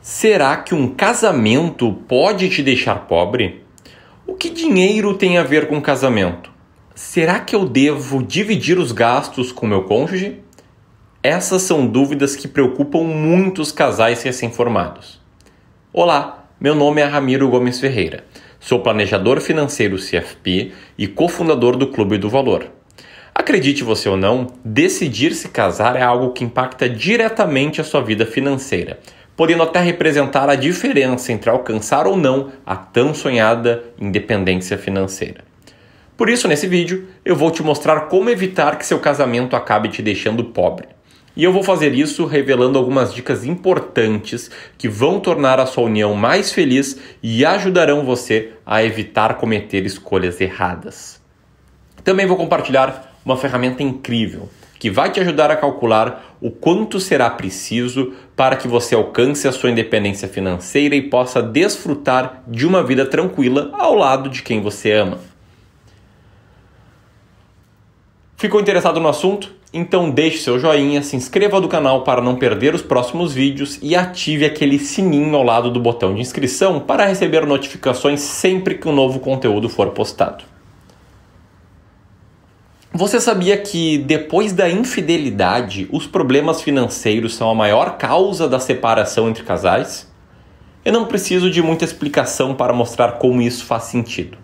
Será que um casamento pode te deixar pobre? O que dinheiro tem a ver com casamento? Será que eu devo dividir os gastos com meu cônjuge? Essas são dúvidas que preocupam muitos casais recém-formados. Olá, meu nome é Ramiro Gomes Ferreira. Sou planejador financeiro CFP e cofundador do Clube do Valor. Acredite você ou não, decidir se casar é algo que impacta diretamente a sua vida financeira, podendo até representar a diferença entre alcançar ou não a tão sonhada independência financeira. Por isso, nesse vídeo, eu vou te mostrar como evitar que seu casamento acabe te deixando pobre. E eu vou fazer isso revelando algumas dicas importantes que vão tornar a sua união mais feliz e ajudarão você a evitar cometer escolhas erradas. Também vou compartilhar uma ferramenta incrível que vai te ajudar a calcular o quanto será preciso para que você alcance a sua independência financeira e possa desfrutar de uma vida tranquila ao lado de quem você ama. Ficou interessado no assunto? Então deixe seu joinha, se inscreva no canal para não perder os próximos vídeos e ative aquele sininho ao lado do botão de inscrição para receber notificações sempre que um novo conteúdo for postado. Você sabia que depois da infidelidade, os problemas financeiros são a maior causa da separação entre casais? Eu não preciso de muita explicação para mostrar como isso faz sentido.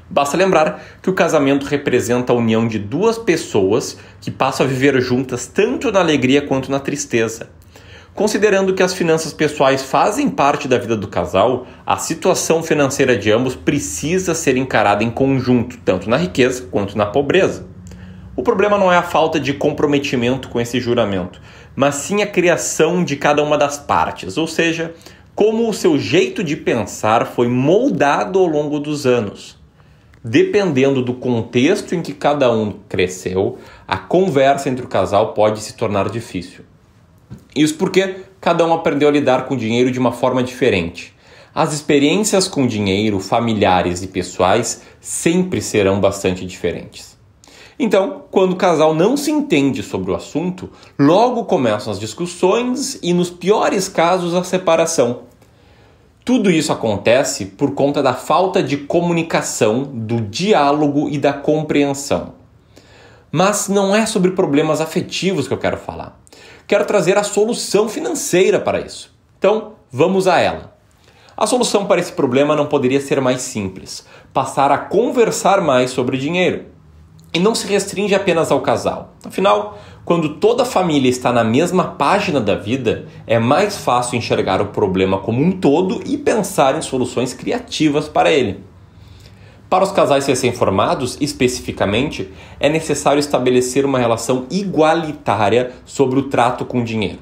Basta lembrar que o casamento representa a união de duas pessoas que passam a viver juntas tanto na alegria quanto na tristeza. Considerando que as finanças pessoais fazem parte da vida do casal, a situação financeira de ambos precisa ser encarada em conjunto, tanto na riqueza quanto na pobreza. O problema não é a falta de comprometimento com esse juramento, mas sim a criação de cada uma das partes, ou seja, como o seu jeito de pensar foi moldado ao longo dos anos. Dependendo do contexto em que cada um cresceu, a conversa entre o casal pode se tornar difícil. Isso porque cada um aprendeu a lidar com o dinheiro de uma forma diferente. As experiências com dinheiro, familiares e pessoais, sempre serão bastante diferentes. Então, quando o casal não se entende sobre o assunto, logo começam as discussões e, nos piores casos, a separação. Tudo isso acontece por conta da falta de comunicação, do diálogo e da compreensão. Mas não é sobre problemas afetivos que eu quero falar. Quero trazer a solução financeira para isso. Então, vamos a ela. A solução para esse problema não poderia ser mais simples: passar a conversar mais sobre dinheiro. E não se restringe apenas ao casal. Afinal, quando toda a família está na mesma página da vida, é mais fácil enxergar o problema como um todo e pensar em soluções criativas para ele. Para os casais recém-formados, especificamente, é necessário estabelecer uma relação igualitária sobre o trato com o dinheiro.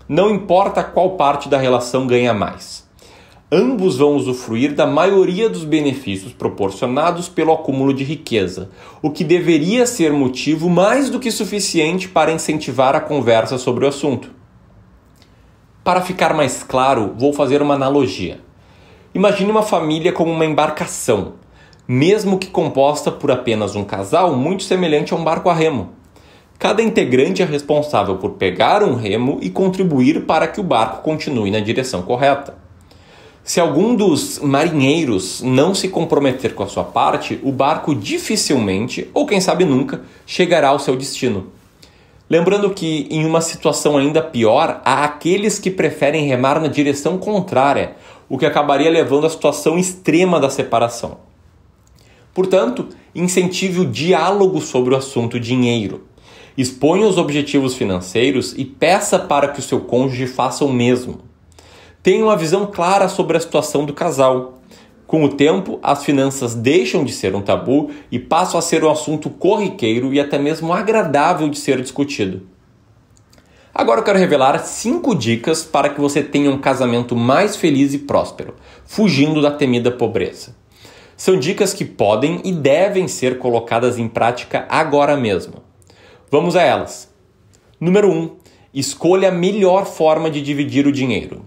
Não importa qual parte da relação ganha mais. Ambos vão usufruir da maioria dos benefícios proporcionados pelo acúmulo de riqueza, o que deveria ser motivo mais do que suficiente para incentivar a conversa sobre o assunto. Para ficar mais claro, vou fazer uma analogia. Imagine uma família como uma embarcação, mesmo que composta por apenas um casal, muito semelhante a um barco a remo. Cada integrante é responsável por pegar um remo e contribuir para que o barco continue na direção correta. Se algum dos marinheiros não se comprometer com a sua parte, o barco dificilmente, ou quem sabe nunca, chegará ao seu destino. Lembrando que, em uma situação ainda pior, há aqueles que preferem remar na direção contrária, o que acabaria levando à situação extrema da separação. Portanto, incentive o diálogo sobre o assunto dinheiro. Exponha os objetivos financeiros e peça para que o seu cônjuge faça o mesmo. Tenha uma visão clara sobre a situação do casal. Com o tempo, as finanças deixam de ser um tabu e passam a ser um assunto corriqueiro e até mesmo agradável de ser discutido. Agora eu quero revelar 5 dicas para que você tenha um casamento mais feliz e próspero, fugindo da temida pobreza. São dicas que podem e devem ser colocadas em prática agora mesmo. Vamos a elas. Número 1. Escolha a melhor forma de dividir o dinheiro.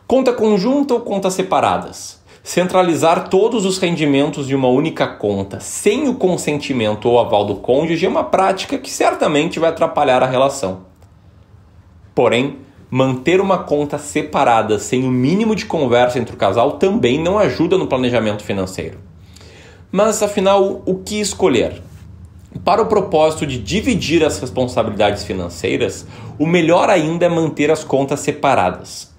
Conta conjunta ou contas separadas? Centralizar todos os rendimentos de uma única conta sem o consentimento ou aval do cônjuge é uma prática que certamente vai atrapalhar a relação. Porém, manter uma conta separada sem o mínimo de conversa entre o casal também não ajuda no planejamento financeiro. Mas afinal, o que escolher? Para o propósito de dividir as responsabilidades financeiras, o melhor ainda é manter as contas separadas.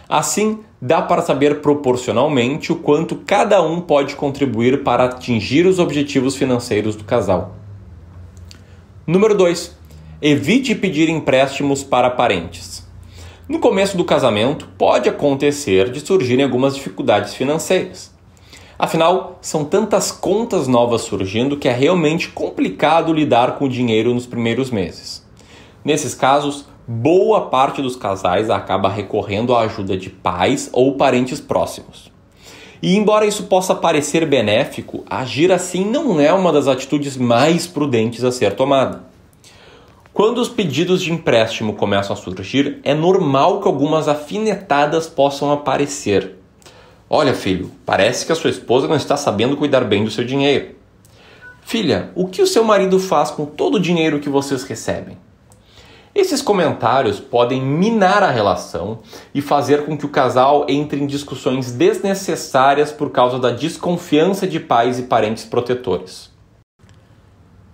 Assim, dá para saber proporcionalmente o quanto cada um pode contribuir para atingir os objetivos financeiros do casal. Número 2. Evite pedir empréstimos para parentes. No começo do casamento, pode acontecer de surgirem algumas dificuldades financeiras. Afinal, são tantas contas novas surgindo que é realmente complicado lidar com o dinheiro nos primeiros meses. Nesses casos, boa parte dos casais acaba recorrendo à ajuda de pais ou parentes próximos. E embora isso possa parecer benéfico, agir assim não é uma das atitudes mais prudentes a ser tomada. Quando os pedidos de empréstimo começam a surgir, é normal que algumas afinetadas possam aparecer. Olha, filho, parece que a sua esposa não está sabendo cuidar bem do seu dinheiro. Filha, o que o seu marido faz com todo o dinheiro que vocês recebem? Esses comentários podem minar a relação e fazer com que o casal entre em discussões desnecessárias por causa da desconfiança de pais e parentes protetores.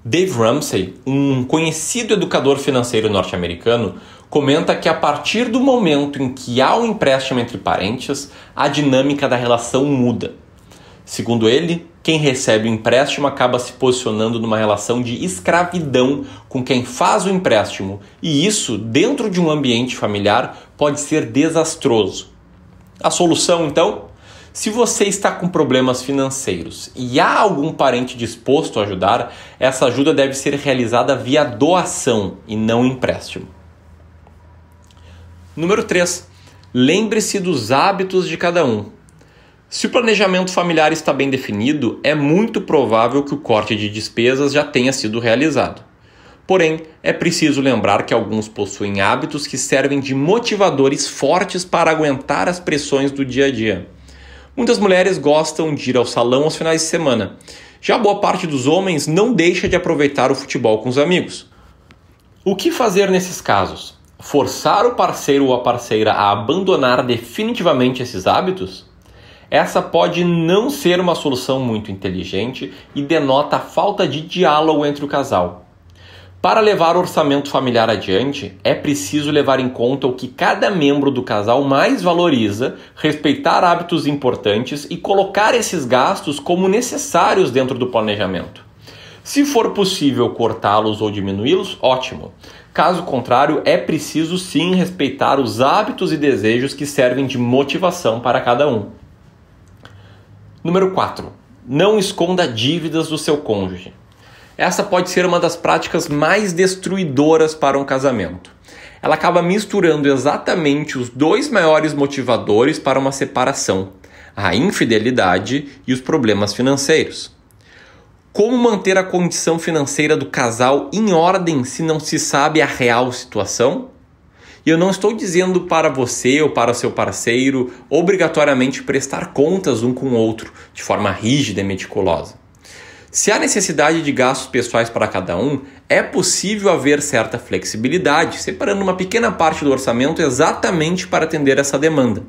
Dave Ramsey, um conhecido educador financeiro norte-americano, comenta que a partir do momento em que há um empréstimo entre parentes, a dinâmica da relação muda. Segundo ele, quem recebe o empréstimo acaba se posicionando numa relação de escravidão com quem faz o empréstimo, e isso, dentro de um ambiente familiar, pode ser desastroso. A solução, então? Se você está com problemas financeiros e há algum parente disposto a ajudar, essa ajuda deve ser realizada via doação e não empréstimo. Número 3. Lembre-se dos hábitos de cada um. Se o planejamento familiar está bem definido, é muito provável que o corte de despesas já tenha sido realizado. Porém, é preciso lembrar que alguns possuem hábitos que servem de motivadores fortes para aguentar as pressões do dia a dia. Muitas mulheres gostam de ir ao salão aos finais de semana. Já boa parte dos homens não deixa de aproveitar o futebol com os amigos. O que fazer nesses casos? Forçar o parceiro ou a parceira a abandonar definitivamente esses hábitos? Essa pode não ser uma solução muito inteligente e denota a falta de diálogo entre o casal. Para levar o orçamento familiar adiante, é preciso levar em conta o que cada membro do casal mais valoriza, respeitar hábitos importantes e colocar esses gastos como necessários dentro do planejamento. Se for possível cortá-los ou diminuí-los, ótimo. Caso contrário, é preciso sim respeitar os hábitos e desejos que servem de motivação para cada um. Número 4. Não esconda dívidas do seu cônjuge. Essa pode ser uma das práticas mais destruidoras para um casamento. Ela acaba misturando exatamente os dois maiores motivadores para uma separação: a infidelidade e os problemas financeiros. Como manter a condição financeira do casal em ordem se não se sabe a real situação? E eu não estou dizendo para você ou para seu parceiro obrigatoriamente prestar contas um com o outro, de forma rígida e meticulosa. Se há necessidade de gastos pessoais para cada um, é possível haver certa flexibilidade, separando uma pequena parte do orçamento exatamente para atender essa demanda.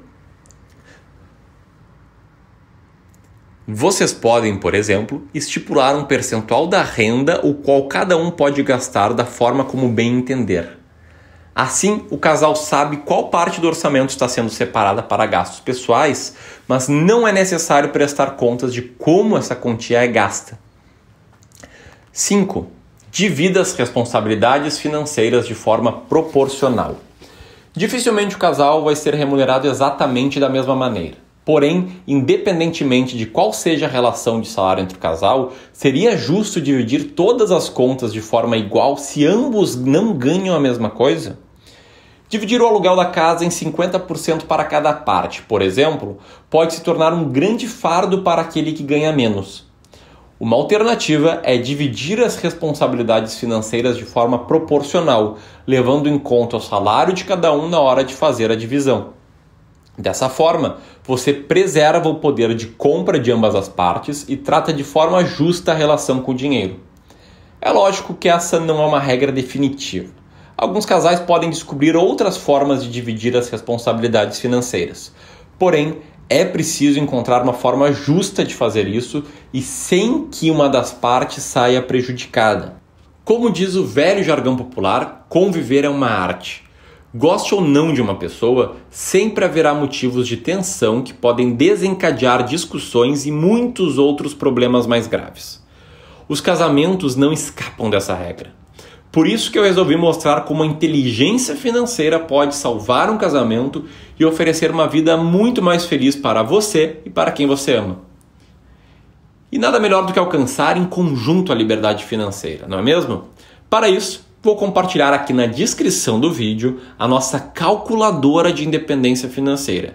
Vocês podem, por exemplo, estipular um percentual da renda o qual cada um pode gastar da forma como bem entender. Assim, o casal sabe qual parte do orçamento está sendo separada para gastos pessoais, mas não é necessário prestar contas de como essa quantia é gasta. 5. Divida as responsabilidades financeiras de forma proporcional. Dificilmente o casal vai ser remunerado exatamente da mesma maneira. Porém, independentemente de qual seja a relação de salário entre o casal, seria justo dividir todas as contas de forma igual se ambos não ganham a mesma coisa? Dividir o aluguel da casa em 50% para cada parte, por exemplo, pode se tornar um grande fardo para aquele que ganha menos. Uma alternativa é dividir as responsabilidades financeiras de forma proporcional, levando em conta o salário de cada um na hora de fazer a divisão. Dessa forma, você preserva o poder de compra de ambas as partes e trata de forma justa a relação com o dinheiro. É lógico que essa não é uma regra definitiva. alguns casais podem descobrir outras formas de dividir as responsabilidades financeiras. Porém, é preciso encontrar uma forma justa de fazer isso e sem que uma das partes saia prejudicada. Como diz o velho jargão popular, conviver é uma arte. Goste ou não de uma pessoa, sempre haverá motivos de tensão que podem desencadear discussões e muitos outros problemas mais graves. Os casamentos não escapam dessa regra. Por isso que eu resolvi mostrar como a inteligência financeira pode salvar um casamento e oferecer uma vida muito mais feliz para você e para quem você ama. E nada melhor do que alcançar em conjunto a liberdade financeira, não é mesmo? Para isso, vou compartilhar aqui na descrição do vídeo a nossa calculadora de independência financeira.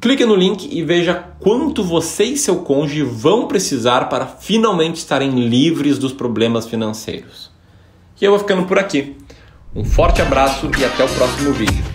Clique no link e veja quanto você e seu cônjuge vão precisar para finalmente estarem livres dos problemas financeiros. E eu vou ficando por aqui. Um forte abraço e até o próximo vídeo.